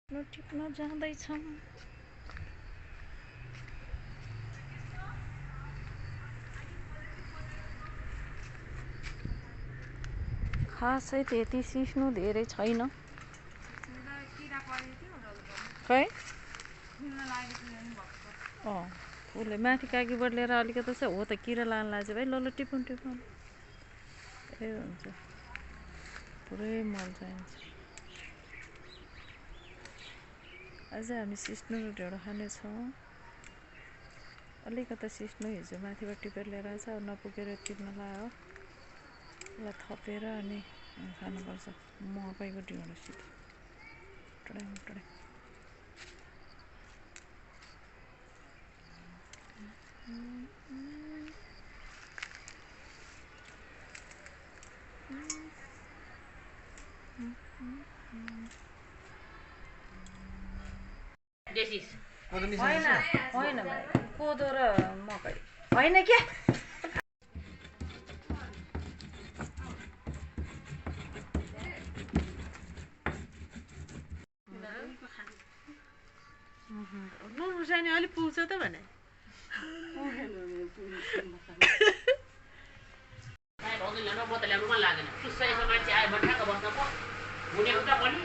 टिप्न जाँदैछौँ। खासै त्यति सिस्नु धेरै छैन। खै उसले माथि काकीबाट लिएर अलिकति चाहिँ हो त किरा लान लाग्छ भाइ। ल टिपुन टिपुन ए हुन्छ पुरै मल चाहिन्छ। आज हामी सिस्नु ढेँडो खानेछौँ। अलिकति सिस्नु हिजो माथिबाट टिपेर लिएर आएछ, अब नपुगेर टिप्न लायो। यसलाई थपेर अनि खानुपर्छ मकैको ढिँडोसित। टड्याङ टड्याङ होइन भाइ, कोदो र मकै होइन क्या। नुन उसानी अलिक पुग्छ त भने म त ल्याउनु मन लागेन। मान्छे आयो भने ठ्याक्क बस्न पो हुने कुरा पनि